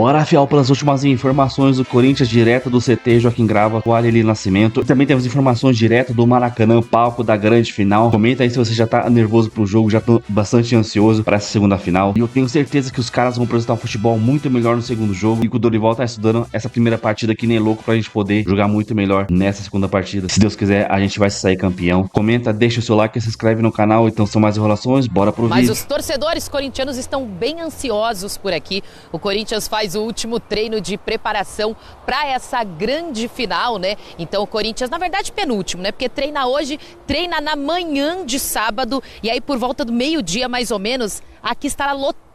Bora, fiel, pelas últimas informações do Corinthians, direto do CT Joaquim Grava, com Arely Nascimento. Também temos informações direto do Maracanã, palco da grande final. Comenta aí se você já tá nervoso pro jogo, já tô bastante ansioso para essa segunda final. E eu tenho certeza que os caras vão apresentar um futebol muito melhor no segundo jogo, e que o Dorival tá estudando essa primeira partida aqui nem louco pra gente poder jogar muito melhor nessa segunda partida. Se Deus quiser, a gente vai sair campeão. Comenta, deixa o seu like e se inscreve no canal. Então são mais enrolações, bora pro vídeo. Mas os torcedores corintianos estão bem ansiosos por aqui. O Corinthians faz o último treino de preparação para essa grande final, né? Então o Corinthians, na verdade, penúltimo, né? Porque treina hoje, treina na manhã de sábado e aí por volta do meio-dia, mais ou menos, aqui estará lotado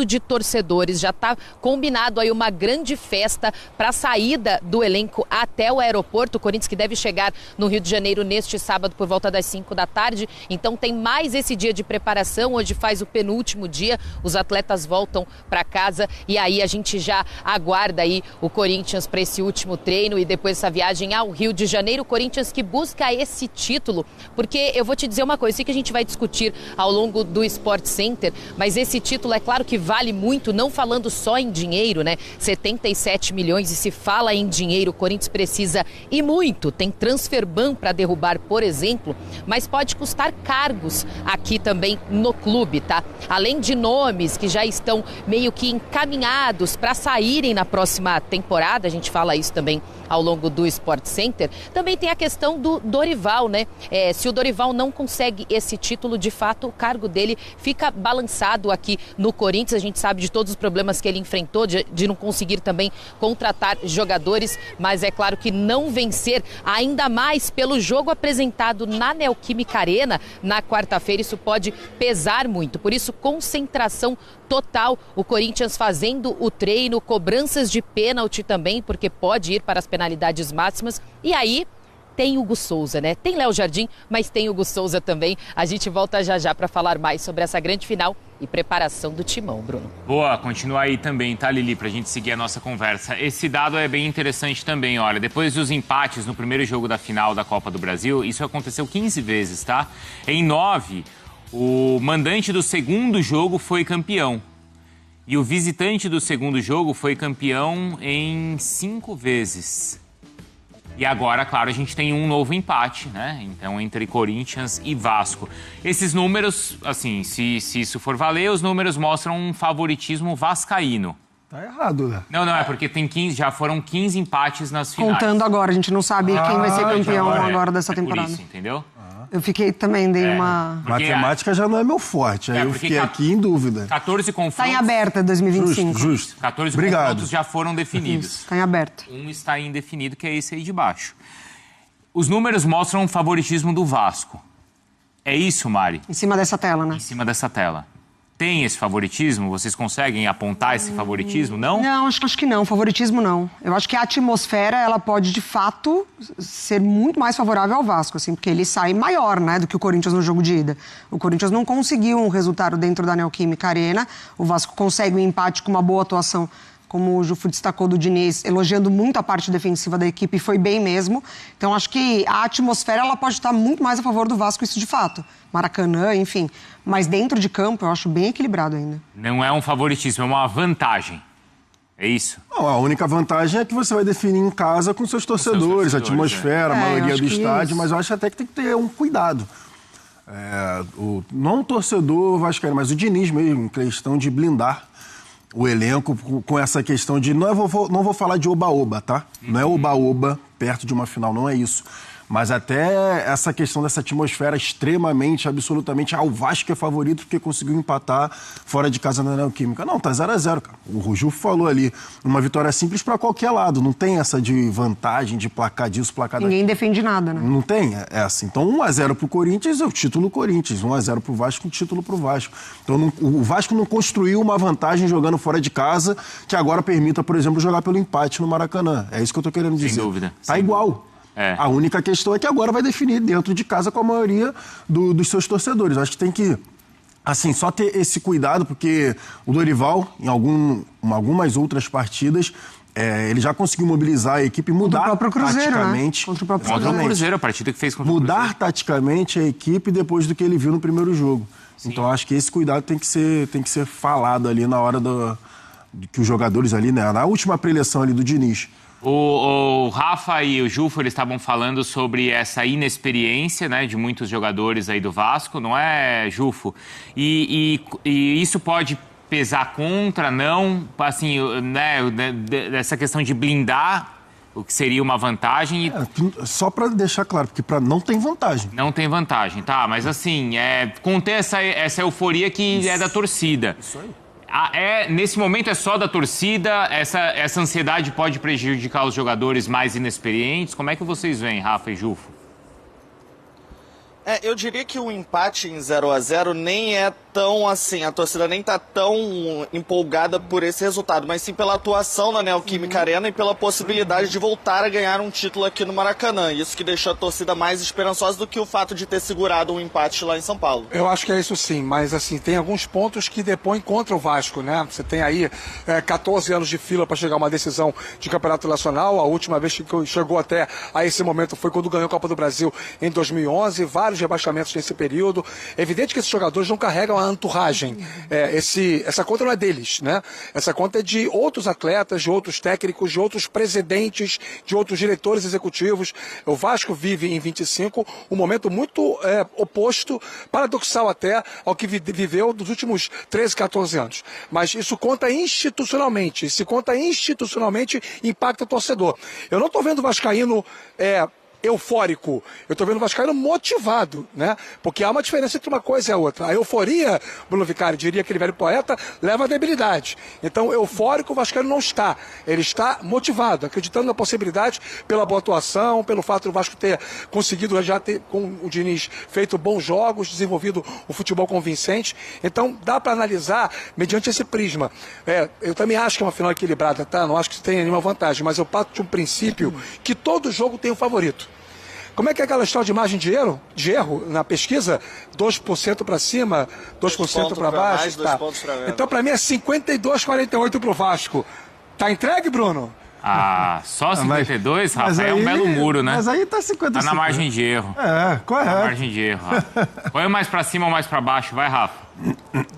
de torcedores, já está combinado aí uma grande festa para a saída do elenco até o aeroporto. O Corinthians que deve chegar no Rio de Janeiro neste sábado por volta das 5 da tarde, então tem mais esse dia de preparação, hoje faz o penúltimo dia, os atletas voltam para casa e aí a gente já aguarda aí o Corinthians para esse último treino e depois essa viagem ao Rio de Janeiro. O Corinthians que busca esse título, porque eu vou te dizer uma coisa, sei que a gente vai discutir ao longo do Sport Center, mas esse título é claro que vale muito, não falando só em dinheiro, né? 77 milhões, e se fala em dinheiro, o Corinthians precisa e muito. Tem transferban para derrubar, por exemplo, mas pode custar cargos aqui também no clube, tá? Além de nomes que já estão meio que encaminhados para saírem na próxima temporada, a gente fala isso também ao longo do Sport Center, também tem a questão do Dorival, né? Se o Dorival não consegue esse título, de fato, o cargo dele fica balançado aqui no Corinthians. A gente sabe de todos os problemas que ele enfrentou, de não conseguir também contratar jogadores, mas é claro que não vencer, ainda mais pelo jogo apresentado na Neoquímica Arena na quarta-feira, isso pode pesar muito. Por isso, concentração total, o Corinthians fazendo o treino, cobranças de pênalti também, porque pode ir para as penalidades máximas. E aí tem Hugo Souza, né? Tem Léo Jardim, mas tem Hugo Souza também. A gente volta já já para falar mais sobre essa grande final e preparação do timão, Bruno. Boa, continua aí também, tá, Lili, pra gente seguir a nossa conversa. Esse dado é bem interessante também, olha, depois dos empates no primeiro jogo da final da Copa do Brasil, isso aconteceu 15 vezes, tá? Em 9, o mandante do segundo jogo foi campeão. E o visitante do segundo jogo foi campeão em 5 vezes. E agora, claro, a gente tem um novo empate, né? Então, entre Corinthians e Vasco. Esses números, assim, se isso for valer, os números mostram um favoritismo vascaíno. Tá errado, né? Não, é porque tem 15, já foram 15 empates nas finais. Contando agora, a gente não sabe quem vai ser campeão agora dessa temporada. Por isso, entendeu? Eu fiquei também, dei uma... Matemática já não é meu forte, aí eu fiquei aqui em dúvida. 14 confrontos... Está em aberta 2025. Justo. 14 confrontos já foram definidos. Está em aberto. Um está indefinido, que é esse aí de baixo. Os números mostram o favoritismo do Vasco. É isso, Mari? Em cima dessa tela, né? Em cima dessa tela. Tem esse favoritismo? Vocês conseguem apontar esse favoritismo, não? Não, acho que não. Favoritismo não. Eu acho que a atmosfera, ela pode, de fato, ser muito mais favorável ao Vasco, assim, porque ele sai maior, né, do que o Corinthians no jogo de ida. O Corinthians não conseguiu um resultado dentro da Neoquímica Arena. O Vasco consegue um empate com uma boa atuação, como o Jufu destacou do Diniz, elogiando muito a parte defensiva da equipe, e foi bem mesmo. Então, acho que a atmosfera ela pode estar muito mais a favor do Vasco, isso de fato. Maracanã, enfim. Mas dentro de campo, eu acho bem equilibrado ainda. Não é um favoritismo, é uma vantagem. É isso? Não, a única vantagem é que você vai definir em casa com seus torcedores, a atmosfera, a maioria do estádio, mas eu acho até que tem que ter um cuidado. Não o torcedor vascaíno, mas o Diniz mesmo, em questão de blindar o elenco com essa questão de... Não vou falar de oba-oba, tá? Não é oba-oba perto de uma final, não é isso. Mas até essa questão dessa atmosfera extremamente, absolutamente... o Vasco é favorito porque conseguiu empatar fora de casa na Neoquímica. Não, tá 0-0, cara. O Ruju falou ali, uma vitória simples para qualquer lado. Não tem essa de vantagem, de placar disso, placar daquilo. Ninguém defende nada, né? Não tem essa. Então, 1-0 pro Corinthians é o título Corinthians. 1-0 pro Vasco, o título pro Vasco. Então, o Vasco não construiu uma vantagem jogando fora de casa que agora permita, por exemplo, jogar pelo empate no Maracanã. É isso que eu tô querendo dizer. Sem dúvida. Tá igual. A única questão é que agora vai definir dentro de casa com a maioria dos seus torcedores. Acho que tem que, assim, só ter esse cuidado, porque o Dorival, em algumas outras partidas, ele já conseguiu mobilizar a equipe e mudar taticamente. Contra o próprio Cruzeiro, a partida que fez contra o Cruzeiro. Mudar taticamente a equipe depois do que ele viu no primeiro jogo. Sim. Então, acho que esse cuidado tem que ser falado ali na hora que os jogadores ali, né, na última preleção ali do Diniz. O Rafa e o Jufo, eles estavam falando sobre essa inexperiência, né, de muitos jogadores aí do Vasco, não é, Jufo? E isso pode pesar contra, não? Assim, né, essa questão de blindar o que seria uma vantagem. Só para deixar claro, porque não tem vantagem. Não tem vantagem, tá? Mas assim, conter essa euforia que é da torcida. Isso aí. Nesse momento é só da torcida? Essa ansiedade pode prejudicar os jogadores mais inexperientes? Como é que vocês veem, Rafa e Jufo? Eu diria que o empate em 0-0 nem é tão assim, a torcida nem tá tão empolgada por esse resultado, mas sim pela atuação na Neoquímica Arena e pela possibilidade de voltar a ganhar um título aqui no Maracanã. Isso que deixou a torcida mais esperançosa do que o fato de ter segurado um empate lá em São Paulo. Eu acho que é isso sim, mas assim, tem alguns pontos que depõem contra o Vasco, né? Você tem aí 14 anos de fila para chegar a uma decisão de campeonato nacional. A última vez que chegou até a esse momento foi quando ganhou a Copa do Brasil em 2011, vários rebaixamentos nesse período. É evidente que esses jogadores não carregam a entouragem. Essa conta não é deles, né? Essa conta é de outros atletas, de outros técnicos, de outros presidentes, de outros diretores executivos. O Vasco vive em 25 um momento muito oposto, paradoxal até, ao que viveu nos últimos 13, 14 anos. Mas isso conta institucionalmente. Se conta institucionalmente, impacta o torcedor. Eu não estou vendo o vascaíno eufórico. Eu estou vendo o vascaíno motivado, né? Porque há uma diferença entre uma coisa e a outra. A euforia, Bruno Vicari, diria aquele velho poeta, leva à debilidade. Então, eufórico o vascaíno não está. Ele está motivado, acreditando na possibilidade, pela boa atuação, pelo fato do Vasco ter conseguido já ter, com o Diniz, feito bons jogos, desenvolvido um futebol convincente. Então, dá para analisar mediante esse prisma. Eu também acho que é uma final equilibrada, tá? Não acho que tenha nenhuma vantagem, mas eu parto de um princípio que todo jogo tem um favorito. Como é que é aquela história de margem de erro na pesquisa? 2% para cima, 2% para baixo? Tá. Então, para mim, é 52-48 para o Vasco. Tá entregue, Bruno? Só 52, Rafa, é um belo muro, né? Mas aí tá 50. Tá na margem de erro. Correto. Na margem de erro, Rafa. Põe mais para cima ou mais para baixo, vai, Rafa.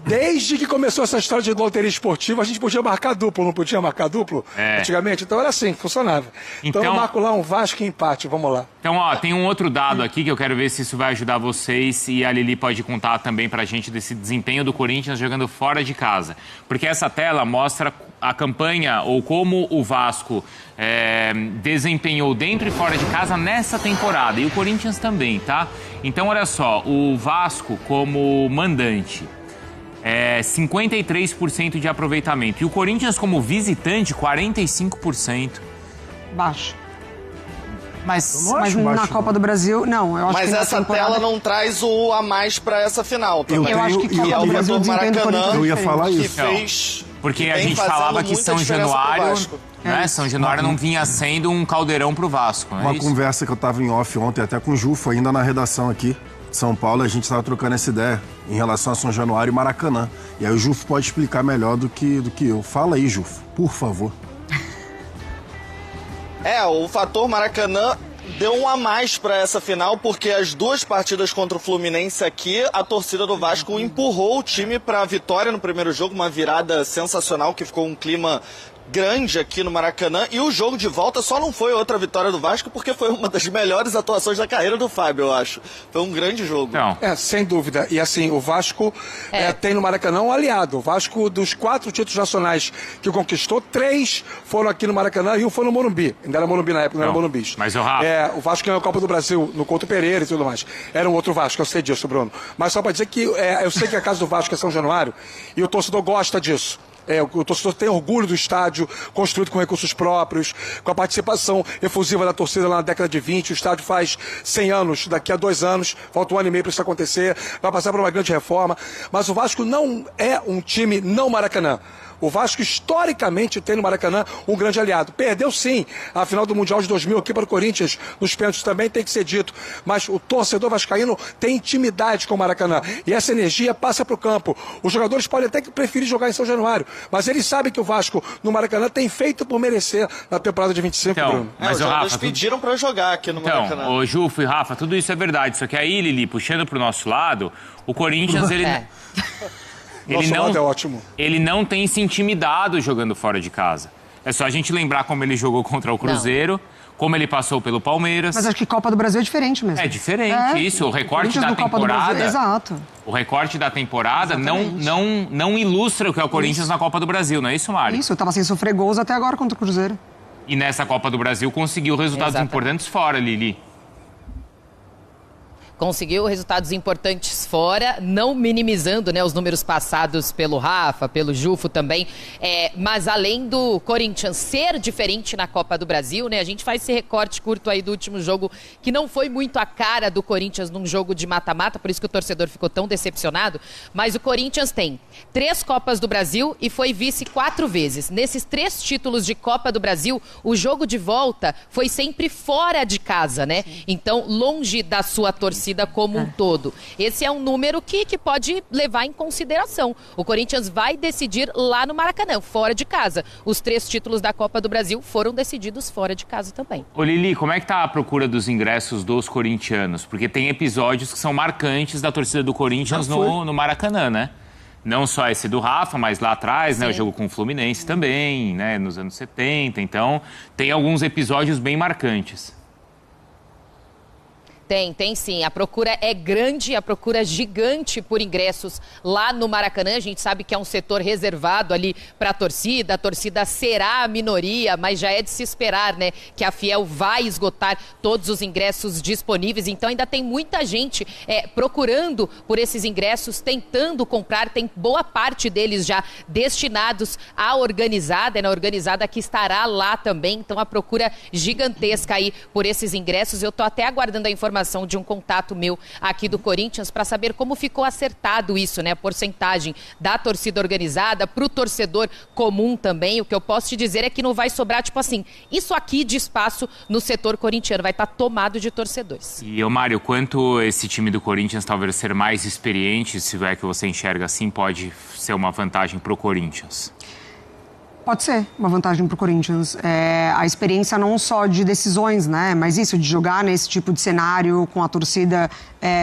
Desde que começou essa história de loteria esportiva, a gente podia marcar duplo, não podia marcar duplo? Antigamente? Então era assim, funcionava. Então eu marco lá um Vasco e empate, vamos lá. Então, tem um outro dado aqui que eu quero ver se isso vai ajudar vocês e a Lili pode contar também pra gente desse desempenho do Corinthians jogando fora de casa. Porque essa tela mostra a campanha ou como o Vasco desempenhou dentro e fora de casa nessa temporada. E o Corinthians também, tá? Então, olha só, o Vasco como mandante, 53% de aproveitamento. E o Corinthians como visitante, 45%. Baixo. Mas na Copa do Brasil, não. Eu acho mas que essa tela não traz o a mais para essa final também. Eu acho que Copa do Brasil, o desempenho do Corinthians eu ia falar isso. Fez... Porque a gente falava que São Januário, né? São Januário não vinha sendo um caldeirão pro Vasco. Uma conversa que eu tava em off ontem, até com o Jufo, ainda na redação aqui de São Paulo, a gente estava trocando essa ideia em relação a São Januário e Maracanã. E aí o Jufo pode explicar melhor do que eu. Fala aí, Jufo, por favor. O fator Maracanã deu um a mais para essa final, porque as duas partidas contra o Fluminense aqui, a torcida do Vasco empurrou o time para a vitória no primeiro jogo, uma virada sensacional que ficou um clima grande aqui no Maracanã, e o jogo de volta só não foi outra vitória do Vasco porque foi uma das melhores atuações da carreira do Fábio, eu acho. Foi um grande jogo. Sem dúvida. E assim, o Vasco tem no Maracanã um aliado. O Vasco, dos 4 títulos nacionais que conquistou, 3 foram aqui no Maracanã e um foi no Morumbi. Ainda era Morumbi na época, não era Morumbi. Mas o Rafa... o Vasco ganhou a Copa do Brasil no Couto Pereira e tudo mais. Era um outro Vasco, eu sei disso, Bruno. Mas só para dizer que eu sei que a casa do Vasco é São Januário e o torcedor gosta disso. O torcedor tem orgulho do estádio, construído com recursos próprios, com a participação efusiva da torcida lá na década de 20. O estádio faz 100 anos, daqui a 2 anos, falta 1 ano e meio para isso acontecer, vai passar por uma grande reforma. Mas o Vasco não é um time não Maracanã. O Vasco, historicamente, tem no Maracanã um grande aliado. Perdeu, sim, a final do Mundial de 2000 aqui para o Corinthians, nos pênaltis também tem que ser dito. Mas o torcedor vascaíno tem intimidade com o Maracanã. E essa energia passa para o campo. Os jogadores podem até preferir jogar em São Januário, mas eles sabem que o Vasco, no Maracanã, tem feito por merecer na temporada de 25, Bruno. Mas os jogadores pediram para jogar aqui no Maracanã. O Jufo e Rafa, tudo isso é verdade. Só que aí, Lili, puxando para o nosso lado, o Corinthians, ele... Nosso lado é ótimo. Ele não tem se intimidado jogando fora de casa. É só a gente lembrar como ele jogou contra o Cruzeiro, como ele passou pelo Palmeiras. Mas acho que Copa do Brasil é diferente mesmo. É diferente, isso. O recorte da temporada... Exato. O recorte da temporada não ilustra o que é o Corinthians na Copa do Brasil, não é isso, Mari? Isso, eu tava sem sofrer gols até agora contra o Cruzeiro. E nessa Copa do Brasil conseguiu resultados importantes fora, Lili. Conseguiu resultados importantes fora, não minimizando, né, os números passados pelo Rafa, pelo Jufo também. Mas além do Corinthians ser diferente na Copa do Brasil, né, a gente faz esse recorte curto aí do último jogo, que não foi muito a cara do Corinthians num jogo de mata-mata, por isso que o torcedor ficou tão decepcionado. Mas o Corinthians tem 3 Copas do Brasil e foi vice 4 vezes. Nesses 3 títulos de Copa do Brasil, o jogo de volta foi sempre fora de casa, né? Então, longe da sua torcida como um todo. Esse é um número que pode levar em consideração. O Corinthians vai decidir lá no Maracanã, fora de casa. Os 3 títulos da Copa do Brasil foram decididos fora de casa também. Ô Lili, como é que tá a procura dos ingressos dos corintianos? Porque tem episódios que são marcantes da torcida do Corinthians no Maracanã, né? Não só esse do Rafa, mas lá atrás, né? O jogo com o Fluminense também, né? Nos anos 70. Então, tem alguns episódios bem marcantes. Tem sim. A procura é grande, a procura gigante por ingressos lá no Maracanã. A gente sabe que é um setor reservado ali para a torcida será a minoria, mas já é de se esperar, né, que a Fiel vai esgotar todos os ingressos disponíveis. Então ainda tem muita gente procurando por esses ingressos, tentando comprar. Tem boa parte deles já destinados à organizada, na organizada que estará lá também. Então a procura gigantesca aí por esses ingressos. Eu tô até aguardando a informação de um contato meu aqui do Corinthians para saber como ficou acertado isso, né? A porcentagem da torcida organizada para o torcedor comum também. O que eu posso te dizer é que não vai sobrar, tipo assim, isso aqui de espaço no setor corintiano, vai estar tomado de torcedores. E, Mário, quanto esse time do Corinthians talvez ser mais experiente, se é que você enxerga assim, pode ser uma vantagem para o Corinthians? Pode ser uma vantagem para o Corinthians. A experiência não só de decisões, né? Mas isso, de jogar nesse tipo de cenário com a torcida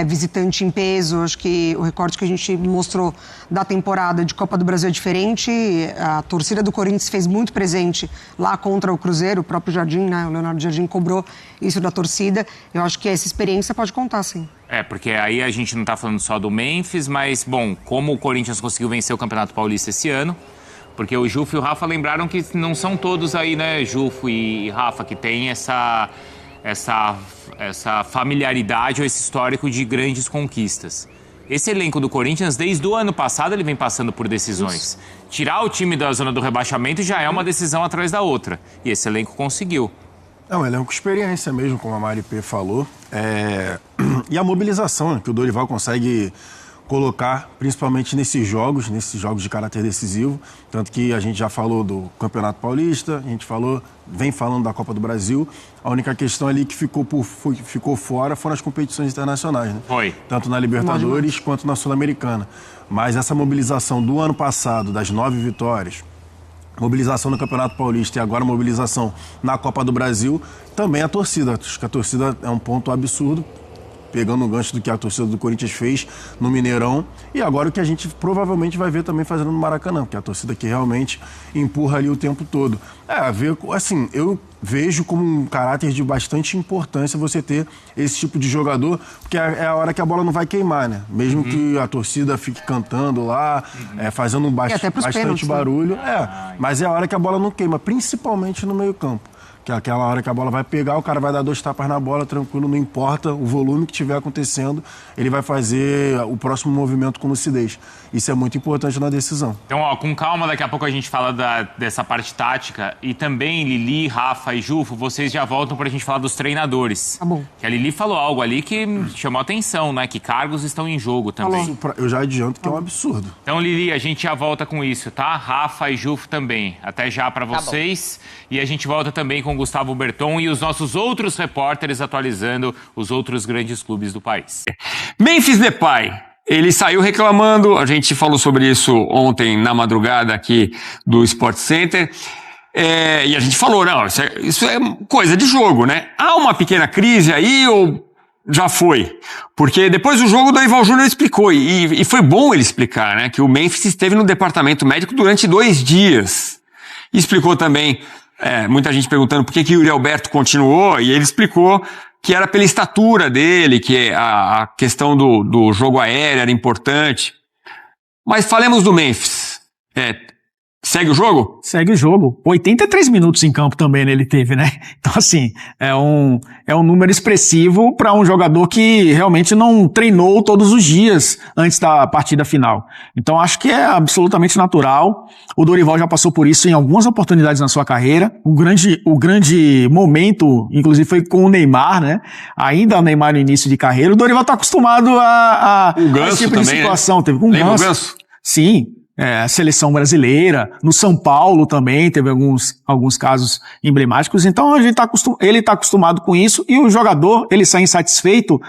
visitante em peso. Acho que o recorte que a gente mostrou da temporada de Copa do Brasil é diferente. A torcida do Corinthians fez muito presente lá contra o Cruzeiro. O próprio Jardim, né? O Leonardo Jardim cobrou isso da torcida. Eu acho que essa experiência pode contar, sim. Porque aí a gente não está falando só do Memphis, mas, bom, como o Corinthians conseguiu vencer o Campeonato Paulista esse ano, porque o Jufo e o Rafa lembraram que não são todos aí, né, Jufo e Rafa, que tem essa familiaridade ou esse histórico de grandes conquistas. Esse elenco do Corinthians, desde o ano passado, ele vem passando por decisões. Isso. Tirar o time da zona do rebaixamento já é uma decisão atrás da outra. E esse elenco conseguiu. É um elenco com experiência mesmo, como a Mari P falou. E a mobilização, né, que o Dorival consegue colocar, principalmente nesses jogos de caráter decisivo. Tanto que a gente já falou do Campeonato Paulista, a gente vem falando da Copa do Brasil. A única questão ali que ficou fora foram as competições internacionais, né? Foi. Tanto na Libertadores quanto na Sul-Americana. Mas essa mobilização do ano passado, das 9 vitórias, mobilização no Campeonato Paulista e agora mobilização na Copa do Brasil, também a torcida. Acho que a torcida é um ponto absurdo, pegando o gancho do que a torcida do Corinthians fez no Mineirão, e agora o que a gente provavelmente vai ver também fazendo no Maracanã, porque é a torcida que realmente empurra ali o tempo todo. Assim, eu vejo como um caráter de bastante importância você ter esse tipo de jogador, porque é a hora que a bola não vai queimar, né? Mesmo que a torcida fique cantando lá, fazendo bastante barulho, mas é a hora que a bola não queima, principalmente no meio-campo. Que é aquela hora que a bola vai pegar, o cara vai dar 2 tapas na bola, tranquilo, não importa o volume que estiver acontecendo, ele vai fazer o próximo movimento com lucidez. Isso é muito importante na decisão. Então, com calma, daqui a pouco a gente fala dessa parte tática. E também, Lili, Rafa e Jufo, vocês já voltam pra gente falar dos treinadores. Tá bom. Que a Lili falou algo ali que chamou a atenção, né? Que cargos estão em jogo também. Eu já adianto que é um absurdo. Então, Lili, a gente já volta com isso, tá? Rafa e Jufo também. Até já pra vocês. E a gente volta também com Gustavo Berton e os nossos outros repórteres atualizando os outros grandes clubes do país. Memphis Depay, ele saiu reclamando, a gente falou sobre isso ontem na madrugada aqui do Sport Center, e a gente falou, não, isso é coisa de jogo, né? Há uma pequena crise aí ou já foi. Porque depois do jogo o Dorival Júnior explicou, e foi bom ele explicar, né? Que o Memphis esteve no departamento médico durante 2 dias. E explicou também, muita gente perguntando por que o Yuri Alberto continuou, e ele explicou que era pela estatura dele, que a questão do jogo aéreo era importante. Mas falemos do Memphis. Segue o jogo? Segue o jogo. 83 minutos em campo também, né, ele teve, né? Então, assim, é um número expressivo para um jogador que realmente não treinou todos os dias antes da partida final. Então, acho que é absolutamente natural. O Dorival já passou por isso em algumas oportunidades na sua carreira. O grande momento, inclusive, foi com o Neymar, né? Ainda o Neymar no início de carreira. O Dorival está acostumado a esse tipo de situação. Né? Teve com o Ganso. Sim. A seleção brasileira, no São Paulo também teve alguns casos emblemáticos, então ele está acostumado com isso, e o jogador, ele sai insatisfeito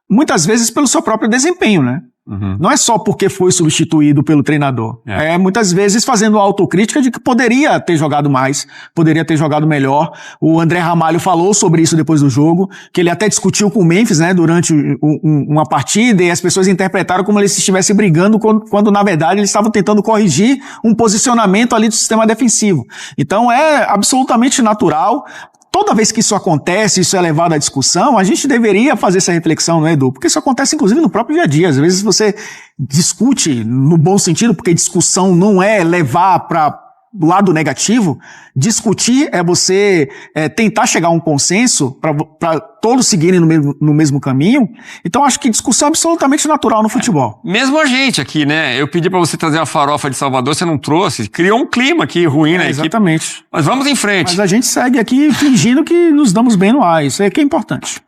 muitas vezes pelo seu próprio desempenho, né? Uhum. Não é só porque foi substituído pelo treinador. Muitas vezes fazendo autocrítica de que poderia ter jogado mais, poderia ter jogado melhor. O André Ramalho falou sobre isso depois do jogo, que ele até discutiu com o Memphis, né, durante uma partida, e as pessoas interpretaram como ele estivesse brigando quando na verdade eles estavam tentando corrigir um posicionamento ali do sistema defensivo. Então é absolutamente natural. Toda vez que isso acontece, isso é levado à discussão, a gente deveria fazer essa reflexão, não é, Edu? Porque isso acontece, inclusive, no próprio dia a dia. Às vezes você discute no bom sentido, porque discussão não é levar para o lado negativo. Discutir é você tentar chegar a um consenso para todos seguirem no mesmo caminho. Então, acho que discussão é absolutamente natural no futebol. Mesmo a gente aqui, né? Eu pedi para você trazer uma farofa de Salvador, você não trouxe. Criou um clima aqui ruim, né? Exatamente. Mas vamos em frente. Mas a gente segue aqui fingindo que nos damos bem no ar. Isso é que é importante.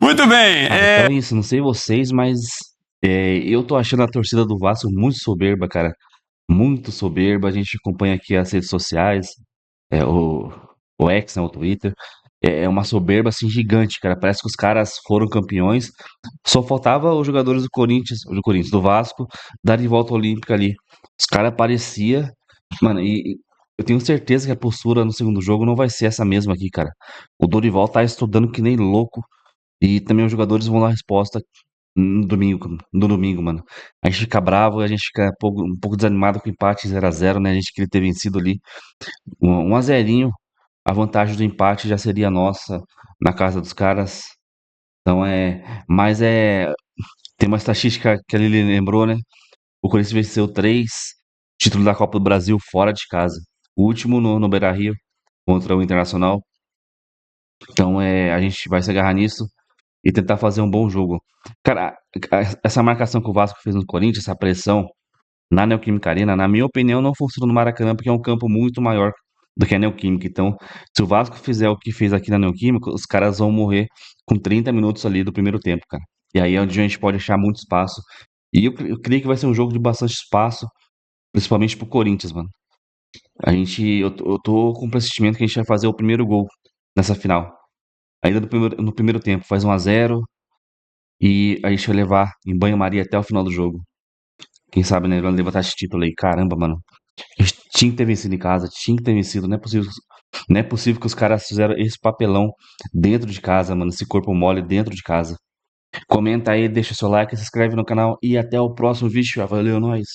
Muito bem. Então é isso, não sei vocês, mas eu tô achando a torcida do Vasco muito soberba, cara. Muito soberba. A gente acompanha aqui as redes sociais, o X, né, o Twitter. É uma soberba assim gigante, cara. Parece que os caras foram campeões. Só faltava os jogadores do Vasco, dar de volta olímpica ali. Os caras pareciam. Mano, e eu tenho certeza que a postura no segundo jogo não vai ser essa mesma aqui, cara. O Dorival tá estudando que nem louco. E também os jogadores vão dar resposta no domingo, mano. A gente fica bravo, a gente fica um pouco desanimado com o empate 0-0, né? A gente queria ter vencido ali 1-0. A vantagem do empate já seria nossa na casa dos caras. Então mas tem uma estatística que a Lili lembrou, né? O Corinthians venceu 3 títulos da Copa do Brasil fora de casa. O último no Beira-Rio contra o Internacional. Então a gente vai se agarrar nisso e tentar fazer um bom jogo. Cara, essa marcação que o Vasco fez no Corinthians, essa pressão na Neoquímica Arena, na minha opinião, não funciona no Maracanã, porque é um campo muito maior do que a Neoquímica. Então, se o Vasco fizer o que fez aqui na Neoquímica, os caras vão morrer com 30 minutos ali do primeiro tempo, cara. E aí é onde a gente pode achar muito espaço. E eu creio que vai ser um jogo de bastante espaço, principalmente pro Corinthians, mano. Eu tô com o pressentimento que a gente vai fazer o primeiro gol nessa final. Ainda no primeiro tempo, faz 1-0 e a gente vai levar em banho-maria até o final do jogo. Quem sabe, né? Vai levantar esse título aí. Caramba, mano. A gente tinha que ter vencido em casa, tinha que ter vencido. Não é possível que os caras fizeram esse papelão dentro de casa, mano. Esse corpo mole dentro de casa. Comenta aí, deixa seu like, se inscreve no canal e até o próximo vídeo. Valeu, nós.